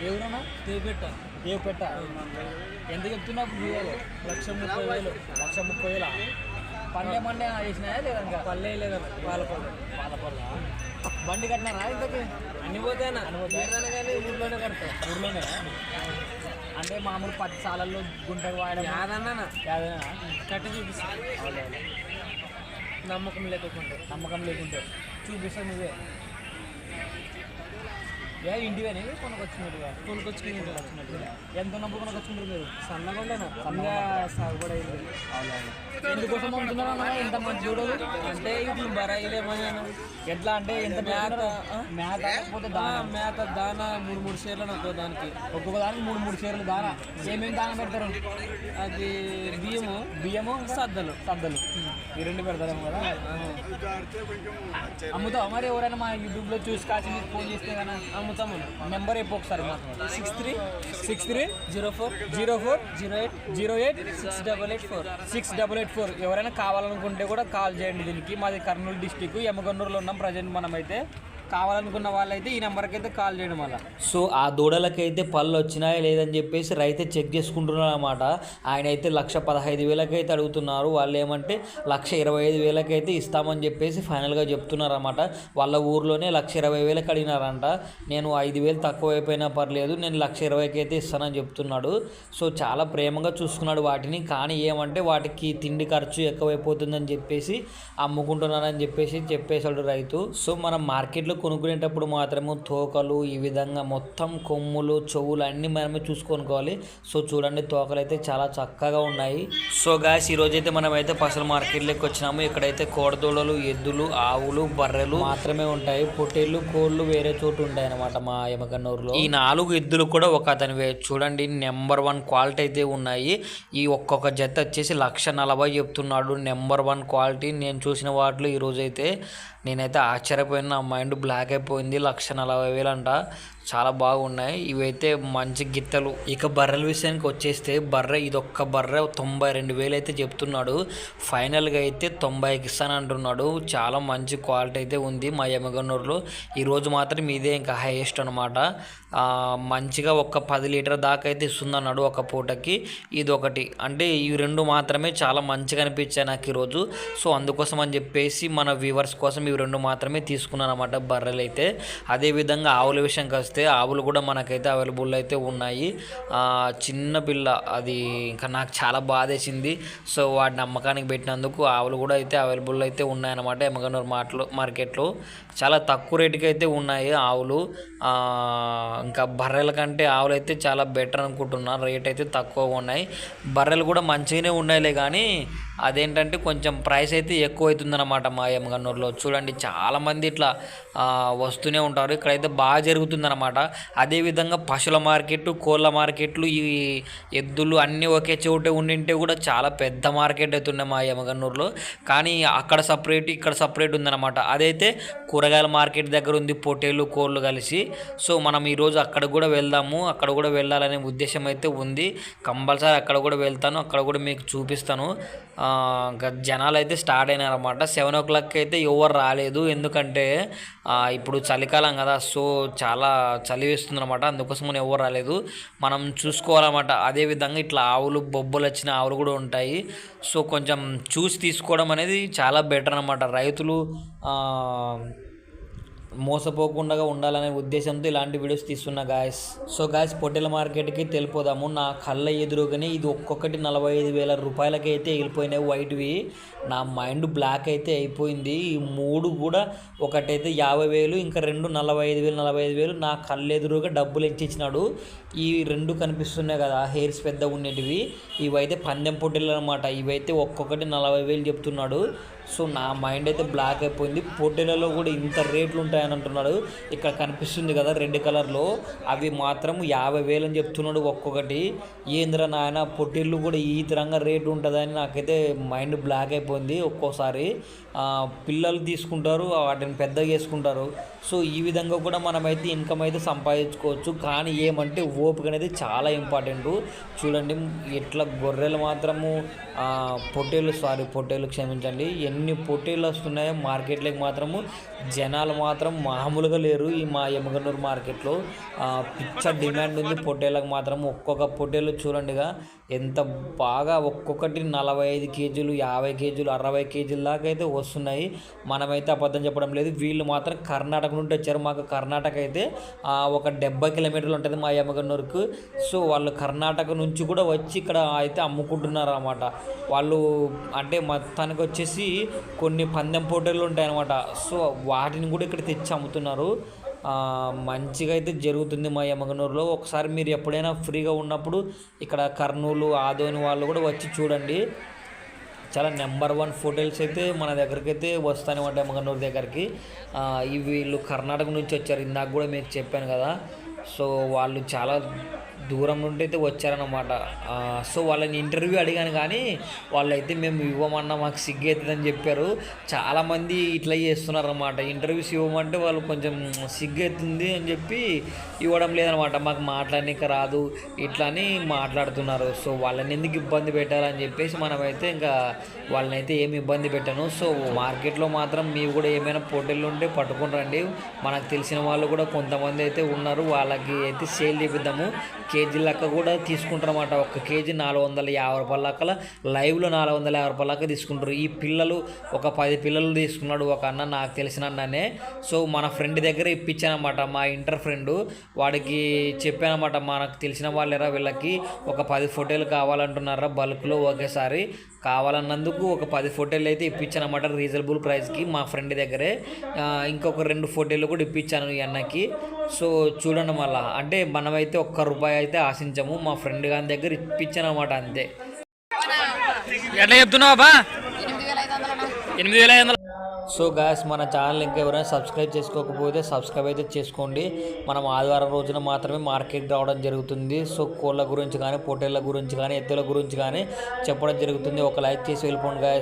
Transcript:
ఎవరన్నా తేపెట్ట ఏ పెట్ట ఎంత చెప్తున్నావు 1,30,000 1,30,000 పండే మండే వేసినాయా లేదా ఇంకా పల్లె లేదా పాలపల్లి పాలపల్ల బండి కట్టినారా ఇంతకి అన్ని పోతాయినా ఏదైనా కానీ ఊళ్ళోనే కడతాం ఊర్లోనే అంటే మామూలు 10 సాలల్లో గుంటకు వాడడం యాదన్నా యాదైనా కట్టి చూపిస్తాను నమ్మకం లేకుండా నమ్మకం లేకుంటే చూపిస్తాను నువ్వే ఇంటివేనే కొనుకొచ్చినట్టుగా కొనుకొచ్చుకుని ఎంత ఉన్నప్పుడు కొనుకొచ్చుకుంటారు మీరు సన్నగుండేనా సన్నగా సాగుబడి అయింది ఎందుకోసం అమ్ముతున్నారా ఎంత మంచి చూడదు అంటే ఇది బరాయిలేమని ఎట్లా అంటే ఎంత మేత మేత లేకపోతే దానా మేత దానా 3 షేర్లు అనుకో దానికి ఒక్కొక్క దానికి 3 షేర్లు దానా ఏమేమి దానా పెడతారు అది బియ్యము సద్దలు ఈ రెండు పెడతారేమో కదా అమ్ముతావు మరి ఎవరైనా మా యూట్యూబ్లో చూసి కాచి మీకు ఫోన్ చేస్తే కదా అమ్ముతాము నెంబర్ చెప్పు ఒకసారి మాకు 63040808 6884 ఎవరైనా కావాలనుకుంటే కూడా కాల్ చేయండి దీనికి మాది కర్నూలు డిస్టిక్ యమగన్నూరులో ఉన్నాం ప్రజెంట్ మనమైతే కావాలనుకున్న వాళ్ళైతే ఈ నెంబర్కి అయితే కాల్ చేయడం వల్ల సో ఆ దూడలకైతే పళ్ళు వచ్చినాయా లేదని చెప్పేసి రైతే చెక్ చేసుకుంటున్నారు అన్నమాట. ఆయన అయితే 1,15,000 అయితే అడుగుతున్నారు. వాళ్ళు ఏమంటే 1,25,000 అయితే ఇస్తామని చెప్పేసి ఫైనల్గా చెప్తున్నారు అన్నమాట. వాళ్ళ ఊర్లోనే 1,20,000 అడిగినారంట. నేను 5,000 తక్కువ అయిపోయినా పర్లేదు, నేను 1,20,000 అయితే ఇస్తానని చెప్తున్నాడు. సో చాలా ప్రేమగా చూసుకున్నాడు వాటిని. కానీ ఏమంటే వాటికి తిండి ఖర్చు ఎక్కువైపోతుందని చెప్పేసి అమ్ముకుంటున్నారని చెప్పేసాడు రైతు. సో మనం మార్కెట్లో కొనుక్కునేటప్పుడు మాత్రము తోకలు ఈ విధంగా మొత్తం కొమ్ములు చెవులు అన్నీ మనమే చూసుకోవాలి. సో చూడండి తోకలు అయితే చాలా చక్కగా ఉన్నాయి. సో గాయస్ ఈరోజైతే మనమైతే పసల మార్కెట్లోకి వచ్చినాము. ఇక్కడైతే కోడదూడలు, ఎద్దులు, ఆవులు, బర్రెలు మాత్రమే ఉంటాయి. పొట్టేళ్ళు, కోళ్ళు వేరే చోటు ఉంటాయి అన్నమాట మా యమగన్నూరులో. ఈ 4 ఎద్దులు కూడా ఒక అతనివే. చూడండి నెంబర్ 1 క్వాలిటీ అయితే ఉన్నాయి. ఈ ఒక్కొక్క జత వచ్చేసి 1,40,000 చెప్తున్నాడు. Number 1 quality. నేను చూసిన వాటిలో ఈరోజైతే నేనైతే ఆశ్చర్యపోయిన, నా మైండ్ బ్లాక్ అయిపోయింది. 1,40,000 అంట. చాలా బాగున్నాయి ఇవైతే, మంచి గిత్తలు. ఇక బర్రెల విషయానికి వచ్చేస్తే ఇదొక్క బర్రె 92,000 అయితే చెప్తున్నాడు. ఫైనల్గా అయితే 90కి ఇస్తానంటున్నాడు. చాలా మంచి క్వాలిటీ అయితే ఉంది మా యమగన్నూరులో. ఈరోజు మాత్రం ఇదే ఇంకా హైయెస్ట్ అనమాట. మంచిగా ఒక 10 లీటర్ దాకా అయితే ఇస్తుందన్నాడు ఒక పూటకి. ఇది ఒకటి అంటే ఈ 2 మాత్రమే చాలా మంచిగా అనిపించాయి నాకు ఈరోజు. సో అందుకోసం అని చెప్పేసి మన వ్యూవర్స్ కోసం ఇవి 2 మాత్రమే తీసుకున్నాను అనమాట బర్రెలు అయితే. అదేవిధంగా ఆవుల విషయంకి వస్తే ఆవులు కూడా మనకైతే అవైలబుల్ అయితే ఉన్నాయి. చిన్న పిల్ల అది ఇంకా నాకు చాలా బాధేసింది. సో వాటిని అమ్మకానికి పెట్టినందుకు ఆవులు కూడా అయితే అవైలబుల్ అయితే ఉన్నాయన్నమాట యమగన్నూరు మార్కెట్లో. చాలా తక్కువ రేటుకి అయితే ఉన్నాయి ఆవులు. ఇంకా బర్రెల కంటే ఆవులు అయితే చాలా బెటర్ అనుకుంటున్నాను. రేట్ అయితే తక్కువగా ఉన్నాయి. బర్రెలు కూడా మంచిగానే ఉన్నాయిలే, కానీ అదేంటంటే కొంచెం ప్రైస్ అయితే ఎక్కువ అవుతుందన్నమాట మా యమగన్నూరులో. చూడండి చాలామంది ఇట్లా వస్తూనే ఉంటారు. ఇక్కడైతే బాగా జరుగుతుందన్నమాట. అదేవిధంగా పశువుల మార్కెట్, కోళ్ళ మార్కెట్లు, ఈ ఎద్దులు అన్నీ ఒకే చోటే ఉండింటే కూడా చాలా పెద్ద మార్కెట్ అవుతున్నాయి మా యమగన్నూరులో. కానీ అక్కడ సపరేట్, ఇక్కడ సపరేట్ ఉందన్నమాట. అదైతే కూరగాయల మార్కెట్ దగ్గర ఉంది, పొట్టేళ్ళు, కోళ్ళు కలిసి. సో మనం ఈరోజు అక్కడ కూడా వెళ్దాము. అక్కడ కూడా వెళ్ళాలనే ఉద్దేశం అయితే ఉంది. కంపల్సరీ అక్కడ కూడా వెళ్తాను, అక్కడ కూడా మీకు చూపిస్తాను. ఇంకా జనాలు అయితే స్టార్ట్ అయినారన్నమాట. 7 o'clock అయితే ఎవరు రాలేదు, ఎందుకంటే ఇప్పుడు చలికాలం కదా. సో చాలా చలి వేస్తుంది అనమాట. అందుకోసం ఎవరు రాలేదు. మనం చూసుకోవాలన్నమాట. అదేవిధంగా ఇట్లా ఆవులు, బొబ్బలు వచ్చిన ఆవులు కూడా ఉంటాయి. సో కొంచెం చూసి తీసుకోవడం అనేది చాలా బెటర్ అనమాట. రైతులు మోసపోకుండా ఉండాలనే ఉద్దేశంతో ఇలాంటి వీడియోస్ తీస్తున్నా గాయస్. సో గాయస్ పొట్టేల మార్కెట్కి తెలిపోదాము. నా కళ్ళ ఎదురుగానే ఇది ఒక్కొక్కటి 45,000 రూపాయలకి అయితే వెళ్ళిపోయినాయి వైట్వి. నా మైండ్ బ్లాక్ అయితే అయిపోయింది. ఈ 3 కూడా, ఒకటైతే 50,000, ఇంకా 2 45,000 నా కళ్ళ ఎదురుగా డబ్బులు ఇచ్చినాడు. ఈ 2 కనిపిస్తున్నాయి కదా హెయిర్స్ పెద్ద ఉండేటివి, ఇవైతే పందెం పొట్టేలు అనమాట. ఇవైతే ఒక్కొక్కటి 40,000 చెప్తున్నాడు. సో నా మైండ్ అయితే బ్లాక్ అయిపోయింది. పొట్టేలలో కూడా ఇంత రేట్లు ఉంటాయని అంటున్నాడు. ఇక్కడ కనిపిస్తుంది కదా రెడ్ కలర్లో, అవి మాత్రం 50,000 అని చెప్తున్నాడు ఒక్కొక్కటి. ఏంద్రా నాయన, పొట్టేళ్ళు కూడా ఈ తరంగా రేటు ఉంటుందని నాకైతే మైండ్ బ్లాక్ అయిపోయింది. ఒక్కోసారి పిల్లలు తీసుకుంటారు, వాటిని పెద్దగా చేసుకుంటారు. సో ఈ విధంగా కూడా మనమైతే ఇన్కమ్ అయితే సంపాదించుకోవచ్చు. కానీ ఏమంటే ఓపిక అనేది చాలా ఇంపార్టెంట్. చూడండి ఇట్లా గొర్రెలు మాత్రము పొట్టేలు క్షమించండి, ఎన్ని పొట్టేళ్ళు వస్తున్నాయో మార్కెట్లోకి మాత్రము. జనాలు మాత్రం మామూలుగా లేరు ఈ మా ఎమ్మిగనూరు మార్కెట్లో. పిచ్చ డిమాండ్ ఉంది పొట్టేళ్ళకి మాత్రం. ఒక్కొక్క పొట్టేళ్ళు చూడండిగా ఎంత బాగా, ఒక్కొక్కటి 45 కేజీలు, 50 కేజీలు, 60 కేజీల దాకా అయితే వస్తున్నాయి. మనమైతే అబద్ధం చెప్పడం లేదు. వీళ్ళు మాత్రం కర్ణాటక నుండి వచ్చారు. మాకు కర్ణాటక అయితే ఒక 70 కిలోమీటర్లు ఉంటుంది మా ఎమ్మిగనూరుకు. సో వాళ్ళు కర్ణాటక నుంచి కూడా వచ్చి ఇక్కడ అయితే అమ్ముకుంటున్నారు అన్నమాట. వాళ్ళు అంటే మొత్తానికి వచ్చేసి కొన్ని పందెం పోటీలు ఉంటాయి అన్నమాట. సో వాటిని కూడా ఇక్కడ తెచ్చి అమ్ముతున్నారు. మంచిగా అయితే జరుగుతుంది మా ఎమ్మిగనూరులో. ఒకసారి మీరు ఎప్పుడైనా ఫ్రీగా ఉన్నప్పుడు ఇక్కడ కర్నూలు, ఆదోని వాళ్ళు కూడా వచ్చి చూడండి. చాలా నెంబర్ 1 హోటల్స్ అయితే మన దగ్గరికి అయితే వస్తాయన్నమాట ఎమ్మిగనూరు దగ్గరికి. వీళ్ళు కర్ణాటక నుంచి వచ్చారు, ఇందాక కూడా మీకు చెప్పాను కదా. సో వాళ్ళు చాలా దూరం నుండి అయితే వచ్చారన్నమాట. సో వాళ్ళని ఇంటర్వ్యూ అడిగాను కానీ వాళ్ళైతే మేము ఇవ్వమన్నా మాకు సిగ్గు అవుతుందని చెప్పారు. చాలామంది ఇట్లా చేస్తున్నారు అన్నమాట. ఇంటర్వ్యూస్ ఇవ్వమంటే వాళ్ళు కొంచెం సిగ్గు అవుతుంది అని చెప్పి ఇవ్వడం లేదనమాట. మాకు మాట్లాడనీకి రాదు ఇట్లా అని మాట్లాడుతున్నారు. సో వాళ్ళని ఎందుకు ఇబ్బంది పెట్టాలని చెప్పేసి మనమైతే ఇంకా వాళ్ళనైతే ఏమి ఇబ్బంది పెట్టాను. సో మార్కెట్లో మాత్రం మీరు కూడా ఏమైనా పోటీలు ఉంటే పట్టుకుని రండి. మనకు తెలిసిన వాళ్ళు కూడా కొంతమంది అయితే ఉన్నారు, వాళ్ళకి అయితే సేల్ చేపిద్దాము. కేజీ లెక్క కూడా తీసుకుంటారు అన్నమాట. 1 కేజీ 450 రూపాయల లెక్కల లైవ్లో 450 రూపాయల లెక్క తీసుకుంటారు. ఈ పిల్లలు ఒక 10 పిల్లలు తీసుకున్నాడు ఒక అన్న, నాకు తెలిసిన అన్ననే. సో మన ఫ్రెండ్ దగ్గర ఇప్పించానమాట, మా ఇంటర్ ఫ్రెండ్. వాడికి చెప్పానమాట, మనకు తెలిసిన వాళ్ళేరా వీళ్ళకి ఒక 10 ఫోటోలు కావాలంటున్నారా బల్క్లో ఒకేసారి. కావాలన్నందుకు ఒక 10 ఫోటోలు అయితే ఇప్పించానమాట రీజనబుల్ ప్రైస్కి మా ఫ్రెండ్ దగ్గరే. ఇంకొక 2 ఫోటోలు కూడా ఇప్పించాను ఈ అన్నకి. సో చూడండి మళ్ళా, అంటే మనమైతే ₹1 అయితే ఆశించము. మా ఫ్రెండ్ గారి దగ్గర ఇప్పించాను అనమాట, అంతే. ఎట్లా చెప్తున్నావా బా? 8,500. సో గాయస్, మన ఛానల్ ఇంకా ఎవరైనా సబ్స్క్రైబ్ చేసుకోకపోతే సబ్స్క్రైబ్ అయితే చేసుకోండి. మనం ఆదివారం రోజున మాత్రమే మార్కెట్కి రావడం జరుగుతుంది. సో కోళ్ళ గురించి కానీ, పొట్టేళ్ళ గురించి కానీ, ఎత్తుల గురించి కానీ చెప్పడం జరుగుతుంది. ఒక లైక్ చేసి వెళ్ళిపోండి గాయస్.